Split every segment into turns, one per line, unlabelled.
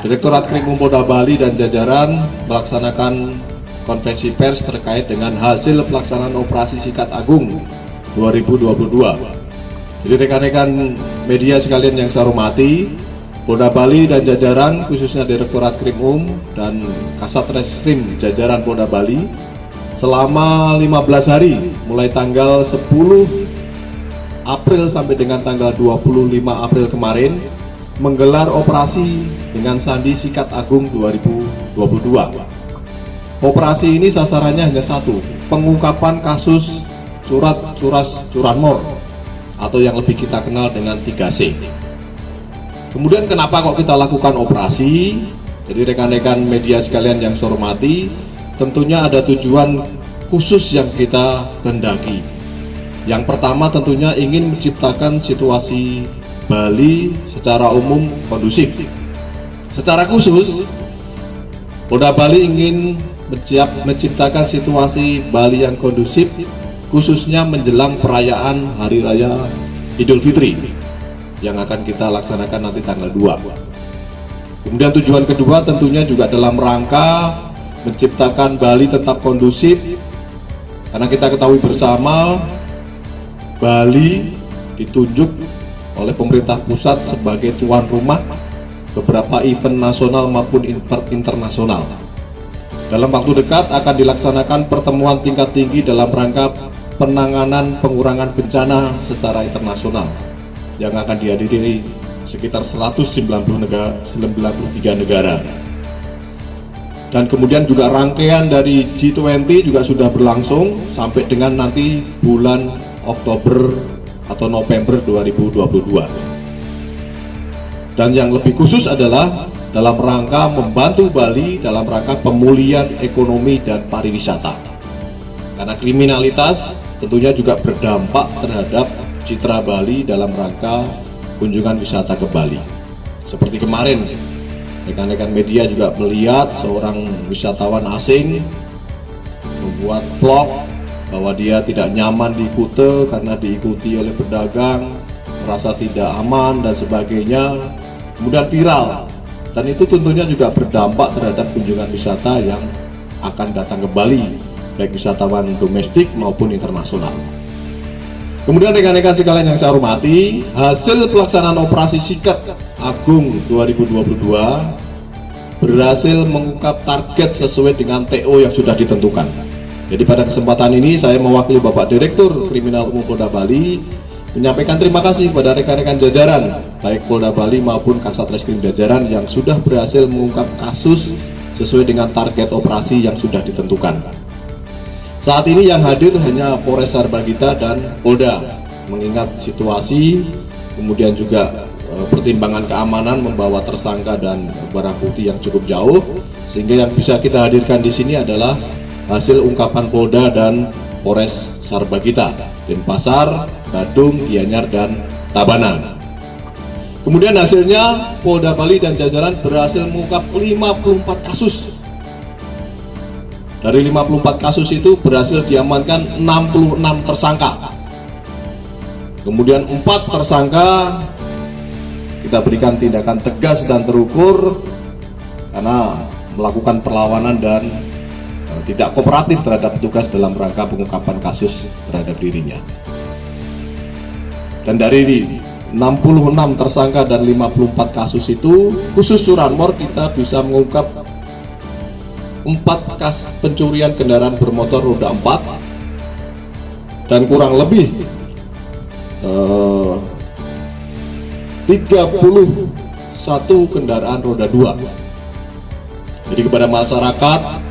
Direktorat Krimum Polda Bali dan jajaran melaksanakan konferensi pers terkait dengan hasil pelaksanaan operasi Sikat Agung 2022. Jadi rekan-rekan media sekalian yang saya hormati, Polda Bali dan jajaran khususnya Direktorat Krimum dan Kasat Reskrim jajaran Polda Bali selama 15 hari mulai tanggal 10 April sampai dengan tanggal 25 April kemarin menggelar operasi dengan sandi Sikat Agung 2022. Operasi ini sasarannya hanya satu, pengungkapan kasus surat curanmor atau yang lebih kita kenal dengan 3C. Kemudian kenapa kok kita lakukan operasi? Jadi rekan-rekan media sekalian yang saya hormati, tentunya ada tujuan khusus yang kita kehendaki. Yang pertama tentunya ingin menciptakan situasi Bali secara umum kondusif. Secara khusus, Polda Bali ingin menciptakan situasi Bali yang kondusif, khususnya menjelang perayaan Hari Raya Idul Fitri yang akan kita laksanakan nanti tanggal 2. Kemudian tujuan kedua tentunya juga dalam rangka menciptakan Bali tetap kondusif, karena kita ketahui bersama Bali ditunjuk oleh pemerintah pusat sebagai tuan rumah beberapa event nasional maupun internasional. Dalam waktu dekat akan dilaksanakan pertemuan tingkat tinggi dalam rangka penanganan pengurangan bencana secara internasional yang akan dihadiri sekitar 193 negara. Dan kemudian juga rangkaian dari G20 juga sudah berlangsung sampai dengan nanti bulan Oktober atau November 2022. Dan yang lebih khusus adalah dalam rangka membantu Bali dalam rangka pemulihan ekonomi dan pariwisata. Karena kriminalitas tentunya juga berdampak terhadap citra Bali dalam rangka kunjungan wisata ke Bali. Seperti kemarin, rekan-rekan media juga melihat seorang wisatawan asing membuat vlog bahwa dia tidak nyaman di Kuta karena diikuti oleh pedagang, merasa tidak aman dan sebagainya, kemudian viral. Dan itu tentunya juga berdampak terhadap kunjungan wisata yang akan datang ke Bali, baik wisatawan domestik maupun internasional. Kemudian rekan-rekan sekalian yang saya hormati, hasil pelaksanaan operasi Sikat Agung 2022 berhasil mengungkap target sesuai dengan TO yang sudah ditentukan. Jadi pada kesempatan ini saya mewakili Bapak Direktur Kriminal Umum Polda Bali menyampaikan terima kasih kepada rekan-rekan jajaran baik Polda Bali maupun Kasat Reskrim jajaran yang sudah berhasil mengungkap kasus sesuai dengan target operasi yang sudah ditentukan. Saat ini yang hadir hanya Polres Sarbagita dan Polda, mengingat situasi kemudian juga pertimbangan keamanan membawa tersangka dan barang bukti yang cukup jauh, sehingga yang bisa kita hadirkan di sini adalah hasil ungkapan Polda dan Polres Sarbagita, Denpasar, Badung, Gianyar, dan Tabanan. Kemudian hasilnya Polda Bali dan jajaran berhasil mengungkap 54 kasus. Dari 54 kasus itu berhasil diamankan 66 tersangka. Kemudian 4 tersangka kita berikan tindakan tegas dan terukur karena melakukan perlawanan dan tidak kooperatif terhadap petugas dalam rangka pengungkapan kasus terhadap dirinya. Dan dari 66 tersangka dan 54 kasus itu, khusus curanmor kita bisa mengungkap 4 kasus pencurian kendaraan bermotor roda 4 dan kurang lebih 31 kendaraan roda 2. Jadi kepada masyarakat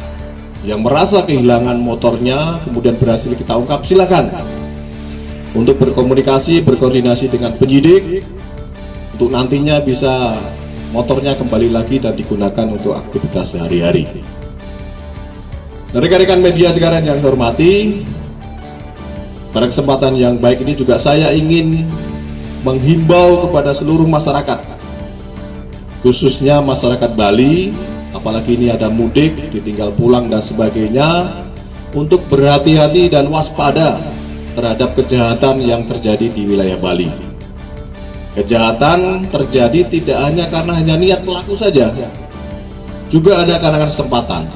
yang merasa kehilangan motornya kemudian berhasil kita ungkap, silakan untuk berkoordinasi dengan penyidik untuk nantinya bisa motornya kembali lagi dan digunakan untuk aktivitas sehari-hari. Dan rekan-rekan media sekarang yang saya hormati, pada kesempatan yang baik ini juga saya ingin menghimbau kepada seluruh masyarakat, khususnya masyarakat Bali, apalagi ini ada mudik, ditinggal pulang dan sebagainya, untuk berhati-hati dan waspada terhadap kejahatan yang terjadi di wilayah Bali. Kejahatan terjadi tidak hanya karena hanya niat pelaku saja, Juga ada karena kesempatan.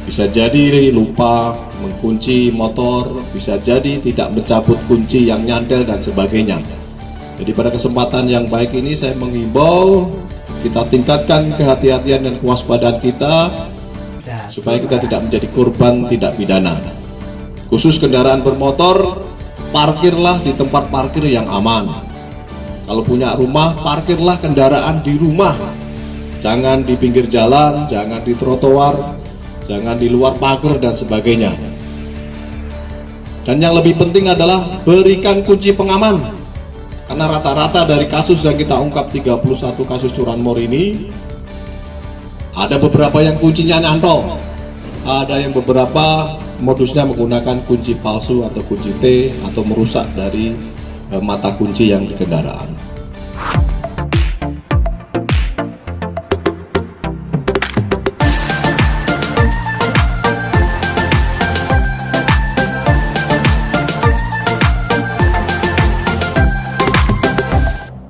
Bisa jadi lupa mengunci motor, bisa jadi tidak mencabut kunci yang nyandel dan sebagainya. Jadi pada kesempatan yang baik ini saya menghimbau kita tingkatkan kehati-hatian dan kewaspadaan kita supaya kita tidak menjadi korban tindak pidana. Khusus kendaraan bermotor, parkirlah di tempat parkir yang aman. Kalau punya rumah, parkirlah kendaraan di rumah. Jangan di pinggir jalan, jangan di trotoar, jangan di luar pagar dan sebagainya. Dan yang lebih penting adalah berikan kunci pengaman. Karena rata-rata dari kasus yang kita ungkap 31 kasus curanmor ini, ada beberapa yang kuncinya nyantol, ada yang beberapa modusnya menggunakan kunci palsu atau kunci T atau merusak dari mata kunci yang di kendaraan.